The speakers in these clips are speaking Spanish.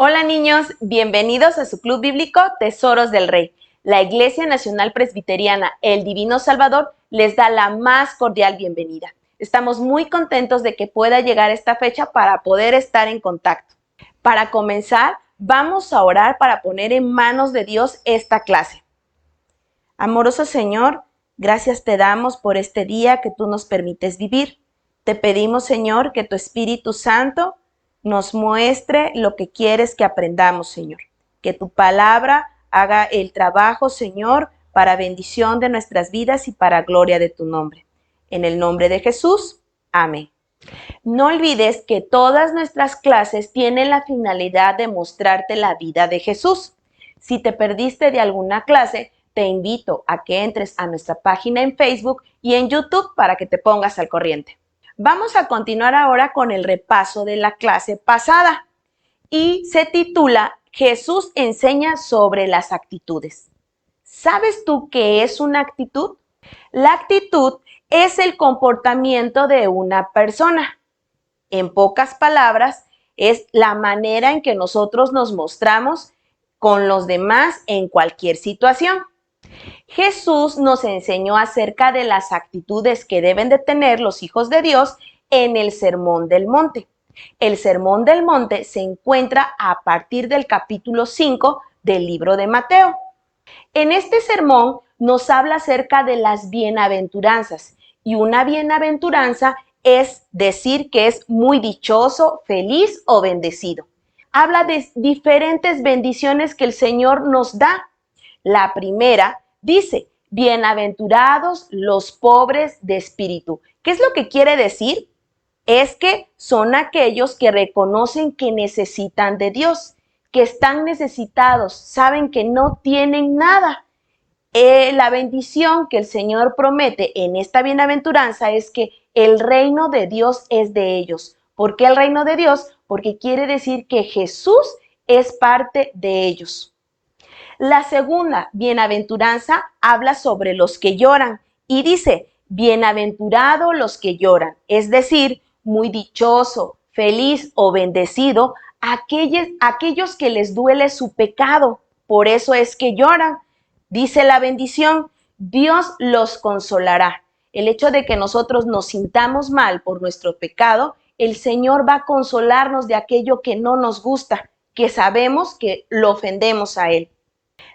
Hola niños, bienvenidos a su club bíblico Tesoros del Rey. La Iglesia Nacional Presbiteriana El Divino Salvador les da la más cordial bienvenida. Estamos muy contentos de que pueda llegar esta fecha para poder estar en contacto. Para comenzar, vamos a orar para poner en manos de Dios esta clase. Amoroso Señor, gracias te damos por este día que tú nos permites vivir. Te pedimos, Señor, que tu Espíritu Santo nos muestre lo que quieres que aprendamos, Señor. Que tu palabra haga el trabajo, Señor, para bendición de nuestras vidas y para gloria de tu nombre. En el nombre de Jesús, amén. No olvides que todas nuestras clases tienen la finalidad de mostrarte la vida de Jesús. Si te perdiste de alguna clase, te invito a que entres a nuestra página en Facebook y en YouTube para que te pongas al corriente. Vamos a continuar ahora con el repaso de la clase pasada y se titula Jesús enseña sobre las actitudes. ¿Sabes tú qué es una actitud? La actitud es el comportamiento de una persona. En pocas palabras, es la manera en que nosotros nos mostramos con los demás en cualquier situación. Jesús nos enseñó acerca de las actitudes que deben de tener los hijos de Dios en el Sermón del Monte. El Sermón del Monte se encuentra a partir del capítulo 5 del libro de Mateo. En este sermón nos habla acerca de las bienaventuranzas, y una bienaventuranza es decir que es muy dichoso, feliz o bendecido. Habla de diferentes bendiciones que el Señor nos da. La primera dice, bienaventurados los pobres de espíritu. ¿Qué es lo que quiere decir? Es que son aquellos que reconocen que necesitan de Dios, que están necesitados, saben que no tienen nada. La bendición que el Señor promete en esta bienaventuranza es que el reino de Dios es de ellos. ¿Por qué el reino de Dios? Porque quiere decir que Jesús es parte de ellos. La segunda bienaventuranza habla sobre los que lloran y dice, bienaventurados los que lloran, es decir, muy dichoso, feliz o bendecido aquellos que les duele su pecado, por eso es que lloran. Dice la bendición, Dios los consolará. El hecho de que nosotros nos sintamos mal por nuestro pecado, el Señor va a consolarnos de aquello que no nos gusta, que sabemos que lo ofendemos a Él.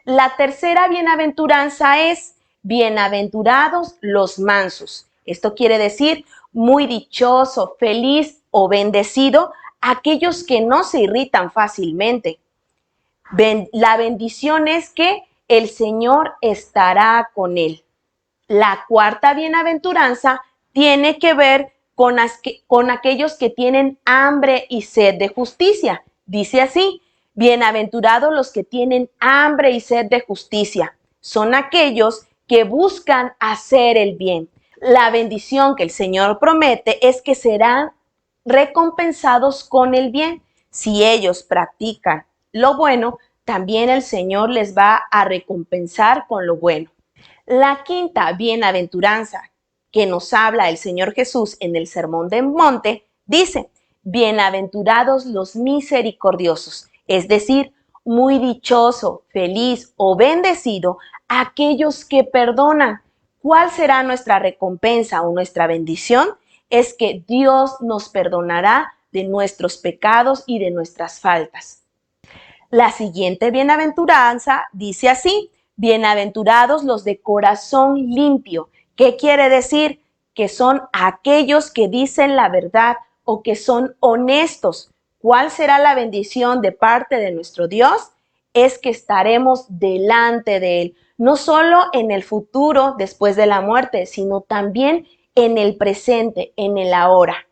La tercera bienaventuranza es, bienaventurados los mansos. Esto quiere decir, muy dichoso, feliz o bendecido aquellos que no se irritan fácilmente. La bendición es que el Señor estará con él. La cuarta bienaventuranza tiene que ver con aquellos que tienen hambre y sed de justicia. Dice así, bienaventurados los que tienen hambre y sed de justicia. Son aquellos que buscan hacer el bien. La bendición que el Señor promete es que serán recompensados con el bien. Si ellos practican lo bueno, también el Señor les va a recompensar con lo bueno. La quinta bienaventuranza que nos habla el Señor Jesús en el Sermón del Monte dice, bienaventurados los misericordiosos, es decir, muy dichoso, feliz o bendecido aquellos que perdonan. ¿Cuál será nuestra recompensa o nuestra bendición? Es que Dios nos perdonará de nuestros pecados y de nuestras faltas. La siguiente bienaventuranza dice así, bienaventurados los de corazón limpio. ¿Qué quiere decir? Que son aquellos que dicen la verdad o que son honestos. ¿Cuál será la bendición de parte de nuestro Dios? Es que estaremos delante de Él, no solo en el futuro después de la muerte, sino también en el presente, en el ahora.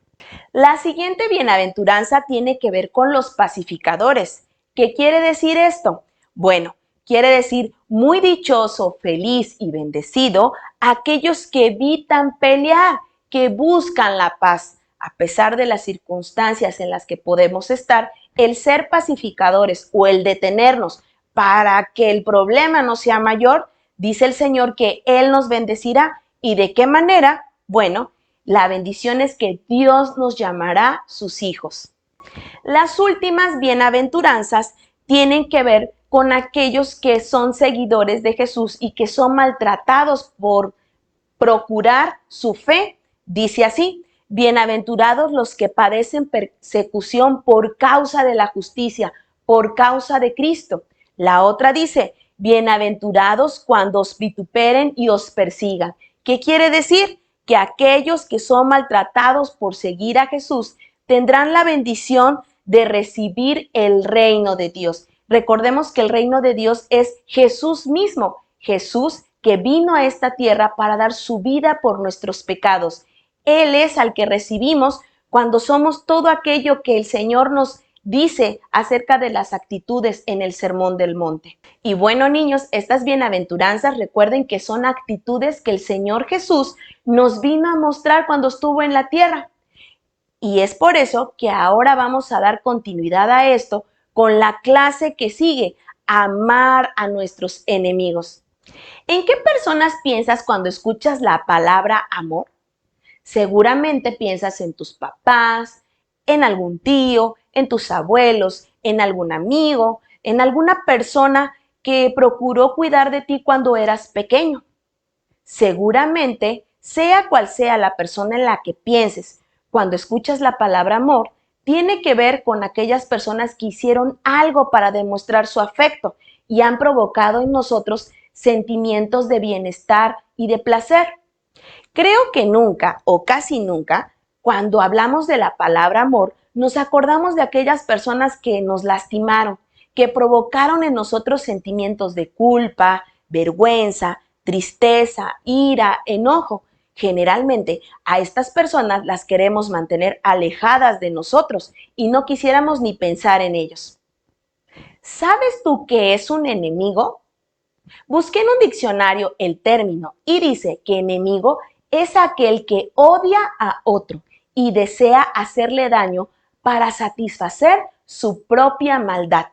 La siguiente bienaventuranza tiene que ver con los pacificadores. ¿Qué quiere decir esto? Bueno, quiere decir muy dichoso, feliz y bendecido aquellos que evitan pelear, que buscan la paz. A pesar de las circunstancias en las que podemos estar, el ser pacificadores o el detenernos para que el problema no sea mayor, dice el Señor que Él nos bendecirá. ¿Y de qué manera? Bueno, la bendición es que Dios nos llamará sus hijos. Las últimas bienaventuranzas tienen que ver con aquellos que son seguidores de Jesús y que son maltratados por procurar su fe. Dice así: bienaventurados los que padecen persecución por causa de la justicia, por causa de Cristo. La otra dice: bienaventurados cuando os vituperen y os persigan. ¿Qué quiere decir? Que aquellos que son maltratados por seguir a Jesús tendrán la bendición de recibir el reino de Dios. Recordemos que el reino de Dios es Jesús mismo, Jesús que vino a esta tierra para dar su vida por nuestros pecados. Él es al que recibimos cuando somos todo aquello que el Señor nos dice acerca de las actitudes en el Sermón del Monte. Y bueno, niños, estas bienaventuranzas, recuerden que son actitudes que el Señor Jesús nos vino a mostrar cuando estuvo en la tierra. Y es por eso que ahora vamos a dar continuidad a esto con la clase que sigue: amar a nuestros enemigos. ¿En qué personas piensas cuando escuchas la palabra amor? Seguramente piensas en tus papás, en algún tío, en tus abuelos, en algún amigo, en alguna persona que procuró cuidar de ti cuando eras pequeño. Seguramente, sea cual sea la persona en la que pienses, cuando escuchas la palabra amor, tiene que ver con aquellas personas que hicieron algo para demostrar su afecto y han provocado en nosotros sentimientos de bienestar y de placer. Creo que nunca o casi nunca, cuando hablamos de la palabra amor, nos acordamos de aquellas personas que nos lastimaron, que provocaron en nosotros sentimientos de culpa, vergüenza, tristeza, ira, enojo. Generalmente a estas personas las queremos mantener alejadas de nosotros y no quisiéramos ni pensar en ellos. ¿Sabes tú qué es un enemigo? Busqué en un diccionario el término y dice que enemigo es aquel que odia a otro y desea hacerle daño para satisfacer su propia maldad.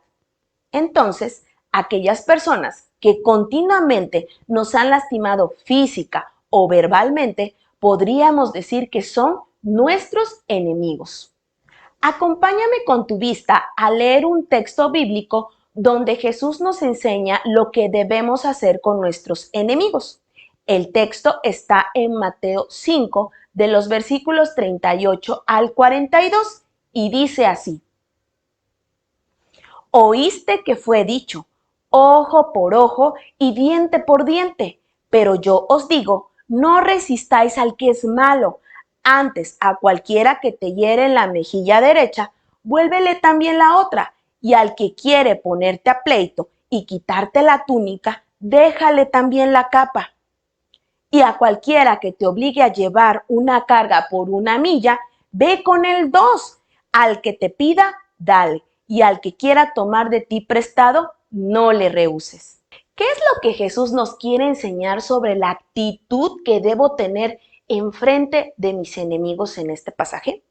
Entonces, aquellas personas que continuamente nos han lastimado física o verbalmente, podríamos decir que son nuestros enemigos. Acompáñame con tu vista a leer un texto bíblico donde Jesús nos enseña lo que debemos hacer con nuestros enemigos. El texto está en Mateo 5, de los versículos 38 al 42, y dice así: Oíste que fue dicho, ojo por ojo y diente por diente, pero yo os digo, no resistáis al que es malo. Antes, a cualquiera que te hiere en la mejilla derecha, vuélvele también la otra, y al que quiere ponerte a pleito y quitarte la túnica, déjale también la capa. Y a cualquiera que te obligue a llevar una carga por 1 milla, ve con él 2. Al que te pida, dale, y al que quiera tomar de ti prestado, no le rehuses. ¿Qué es lo que Jesús nos quiere enseñar sobre la actitud que debo tener enfrente de mis enemigos en este pasaje?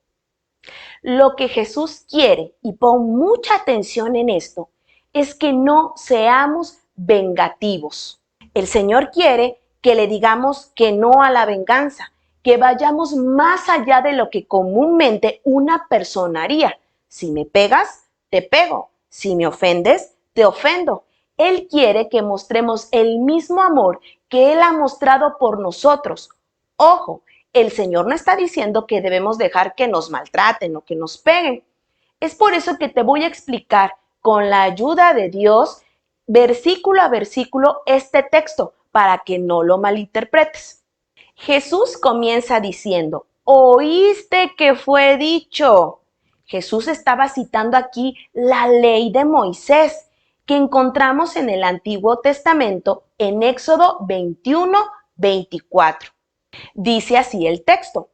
Lo que Jesús quiere, y pon mucha atención en esto, es que no seamos vengativos. El Señor quiere que le digamos que no a la venganza, que vayamos más allá de lo que comúnmente una persona haría. Si me pegas, te pego. Si me ofendes, te ofendo. Él quiere que mostremos el mismo amor que Él ha mostrado por nosotros. Ojo, el Señor no está diciendo que debemos dejar que nos maltraten o que nos peguen. Es por eso que te voy a explicar con la ayuda de Dios, versículo a versículo, este texto para que no lo malinterpretes. Jesús comienza diciendo: oíste que fue dicho. Jesús estaba citando aquí la ley de Moisés que encontramos en el Antiguo Testamento en Éxodo 21, 24. Dice así el texto: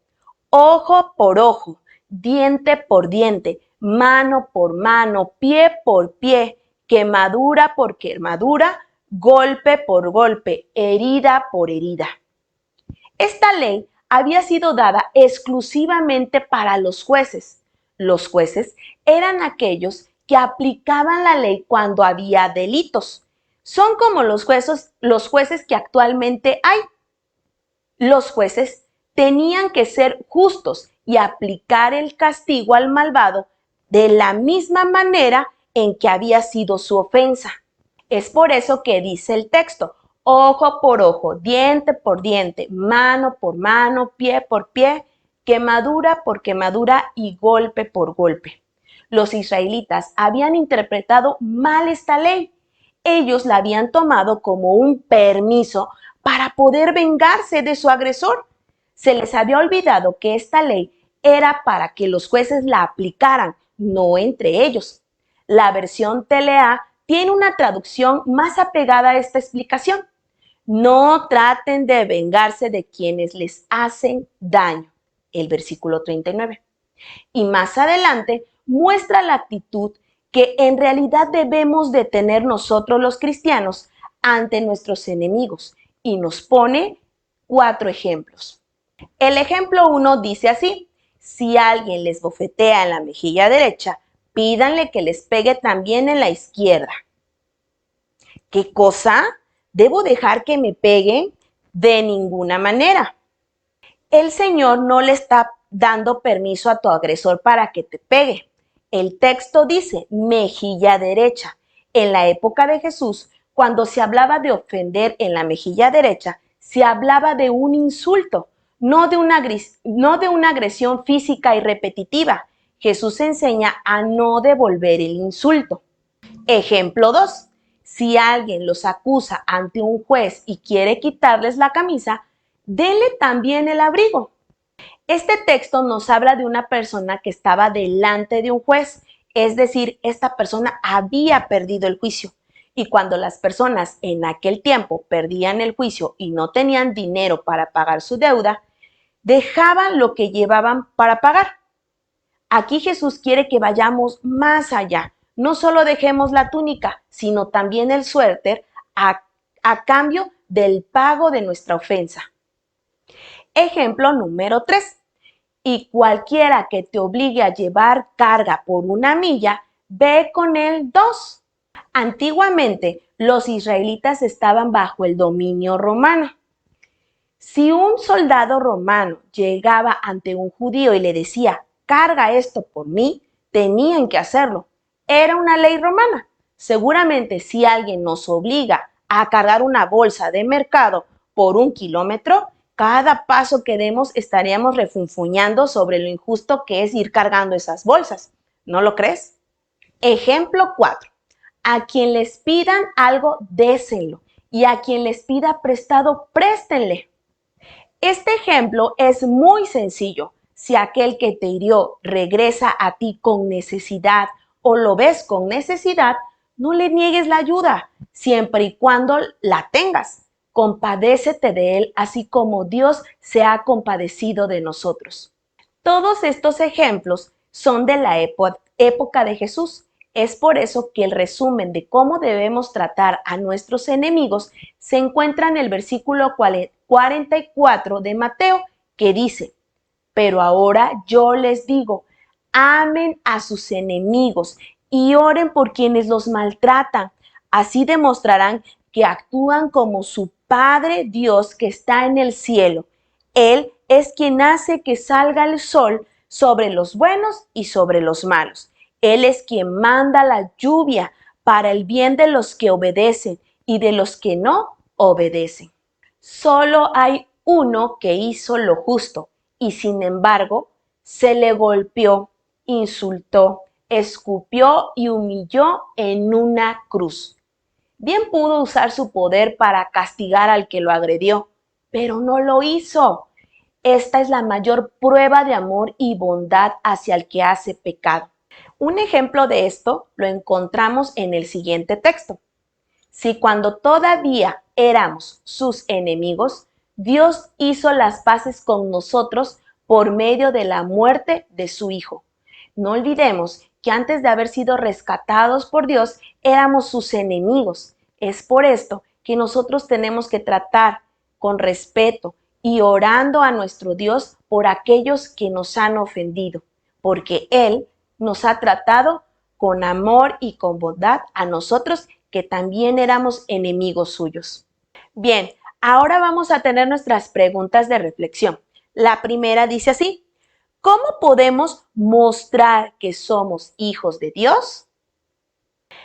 ojo por ojo, diente por diente, mano por mano, pie por pie, quemadura por quemadura, golpe por golpe, herida por herida. Esta ley había sido dada exclusivamente para los jueces. Los jueces eran aquellos que aplicaban la ley cuando había delitos. Son como los jueces que actualmente hay. Los jueces tenían que ser justos y aplicar el castigo al malvado de la misma manera en que había sido su ofensa. Es por eso que dice el texto, ojo por ojo, diente por diente, mano por mano, pie por pie, quemadura por quemadura y golpe por golpe. Los israelitas habían interpretado mal esta ley. Ellos la habían tomado como un permiso para poder vengarse de su agresor. Se les había olvidado que esta ley era para que los jueces la aplicaran, no entre ellos. La versión TLA tiene una traducción más apegada a esta explicación. No traten de vengarse de quienes les hacen daño. El versículo 39. Y más adelante muestra la actitud que en realidad debemos de tener nosotros los cristianos ante nuestros enemigos y nos pone 4 ejemplos. El ejemplo 1 dice así, si alguien les bofetea en la mejilla derecha, pídanle que les pegue también en la izquierda. ¿Qué cosa? ¿Debo dejar que me peguen? De ninguna manera. El Señor no le está dando permiso a tu agresor para que te pegue. El texto dice mejilla derecha. En la época de Jesús, cuando se hablaba de ofender en la mejilla derecha, se hablaba de un insulto, no de una agresión física y repetitiva. Jesús enseña a no devolver el insulto. Ejemplo 2. Si alguien los acusa ante un juez y quiere quitarles la camisa, denle también el abrigo. Este texto nos habla de una persona que estaba delante de un juez, es decir, esta persona había perdido el juicio. Y cuando las personas en aquel tiempo perdían el juicio y no tenían dinero para pagar su deuda, dejaban lo que llevaban para pagar. Aquí Jesús quiere que vayamos más allá. No solo dejemos la túnica, sino también el suéter a cambio del pago de nuestra ofensa. Ejemplo número 3. Y cualquiera que te obligue a llevar carga por 1 milla, ve con él 2. Antiguamente, los israelitas estaban bajo el dominio romano. Si un soldado romano llegaba ante un judío y le decía, carga esto por mí, tenían que hacerlo. Era una ley romana. Seguramente si alguien nos obliga a cargar una bolsa de mercado por 1 kilómetro, cada paso que demos estaríamos refunfuñando sobre lo injusto que es ir cargando esas bolsas. ¿No lo crees? Ejemplo 4. A quien les pidan algo, désenlo. Y a quien les pida prestado, préstenle. Este ejemplo es muy sencillo. Si aquel que te hirió regresa a ti con necesidad o lo ves con necesidad, no le niegues la ayuda, siempre y cuando la tengas. Compadécete de él, así como Dios se ha compadecido de nosotros. Todos estos ejemplos son de la época de Jesús. Es por eso que el resumen de cómo debemos tratar a nuestros enemigos se encuentra en el versículo 44 de Mateo, que dice, pero ahora yo les digo, amen a sus enemigos y oren por quienes los maltratan. Así demostrarán que actúan como su Padre Dios que está en el cielo. Él es quien hace que salga el sol sobre los buenos y sobre los malos. Él es quien manda la lluvia para el bien de los que obedecen y de los que no obedecen. Solo hay uno que hizo lo justo y sin embargo se le golpeó, insultó, escupió y humilló en una cruz. Bien pudo usar su poder para castigar al que lo agredió, pero no lo hizo. Esta es la mayor prueba de amor y bondad hacia el que hace pecado. Un ejemplo de esto lo encontramos en el siguiente texto. Si cuando todavía éramos sus enemigos, Dios hizo las paces con nosotros por medio de la muerte de su Hijo. No olvidemos que antes de haber sido rescatados por Dios, éramos sus enemigos. Es por esto que nosotros tenemos que tratar con respeto y orando a nuestro Dios por aquellos que nos han ofendido, porque Él nos ha tratado con amor y con bondad a nosotros que también éramos enemigos suyos. Bien, ahora vamos a tener nuestras preguntas de reflexión. La primera dice así, ¿Cómo podemos mostrar que somos hijos de Dios?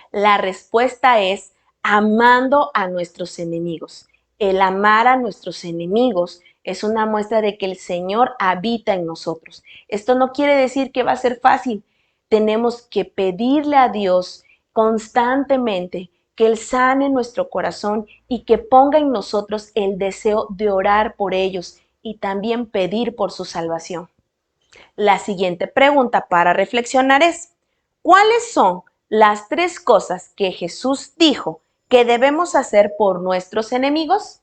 La respuesta es amando a nuestros enemigos. El amar a nuestros enemigos es una muestra de que el Señor habita en nosotros. Esto no quiere decir que va a ser fácil. Tenemos que pedirle a Dios constantemente que Él sane nuestro corazón y que ponga en nosotros el deseo de orar por ellos y también pedir por su salvación. La siguiente pregunta para reflexionar es, ¿cuáles son las 3 cosas que Jesús dijo que debemos hacer por nuestros enemigos?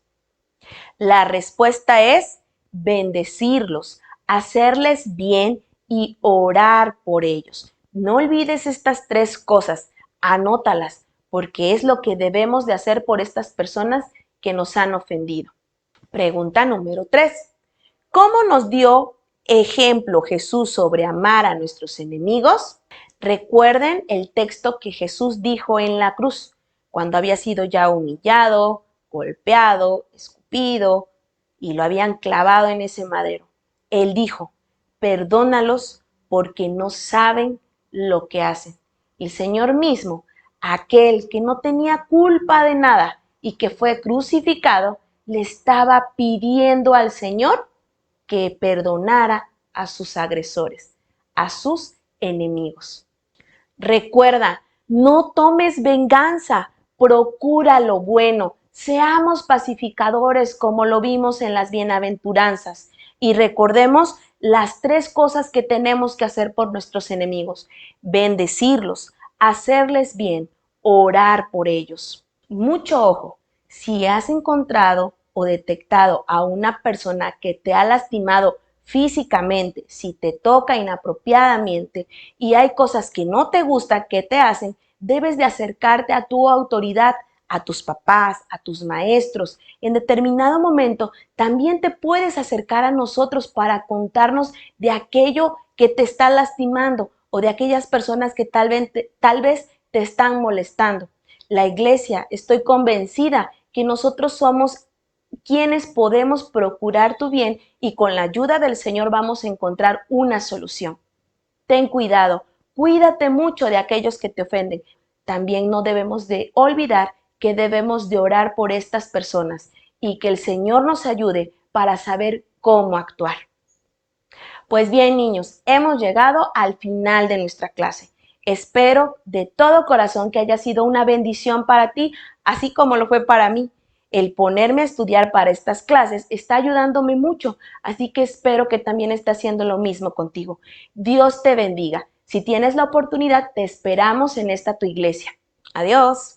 La respuesta es bendecirlos, hacerles bien y orar por ellos. No olvides estas 3 cosas, anótalas, porque es lo que debemos de hacer por estas personas que nos han ofendido. Pregunta número 3. ¿Cómo nos dio ejemplo Jesús sobre amar a nuestros enemigos? Recuerden el texto que Jesús dijo en la cruz, cuando había sido ya humillado, golpeado, escupido y lo habían clavado en ese madero. Él dijo, perdónalos porque no saben lo que hacen. El Señor mismo, aquel que no tenía culpa de nada y que fue crucificado, le estaba pidiendo al Señor que perdonara a sus agresores, a sus enemigos. Recuerda, no tomes venganza, procura lo bueno, seamos pacificadores como lo vimos en las bienaventuranzas y recordemos las 3 cosas que tenemos que hacer por nuestros enemigos: bendecirlos, hacerles bien, orar por ellos. Mucho ojo, si has encontrado o detectado a una persona que te ha lastimado físicamente, si te toca inapropiadamente y hay cosas que no te gustan que te hacen, debes de acercarte a tu autoridad, a tus papás, a tus maestros. En determinado momento también te puedes acercar a nosotros para contarnos de aquello que te está lastimando o de aquellas personas que tal vez te están molestando. La iglesia, estoy convencida que nosotros somos quienes podemos procurar tu bien y con la ayuda del Señor vamos a encontrar una solución. Ten cuidado, cuídate mucho de aquellos que te ofenden. También no debemos de olvidar que debemos de orar por estas personas y que el Señor nos ayude para saber cómo actuar. Pues bien, niños, hemos llegado al final de nuestra clase. Espero de todo corazón que haya sido una bendición para ti, así como lo fue para mí. El ponerme a estudiar para estas clases está ayudándome mucho, así que espero que también esté haciendo lo mismo contigo. Dios te bendiga. Si tienes la oportunidad, te esperamos en esta tu iglesia. Adiós.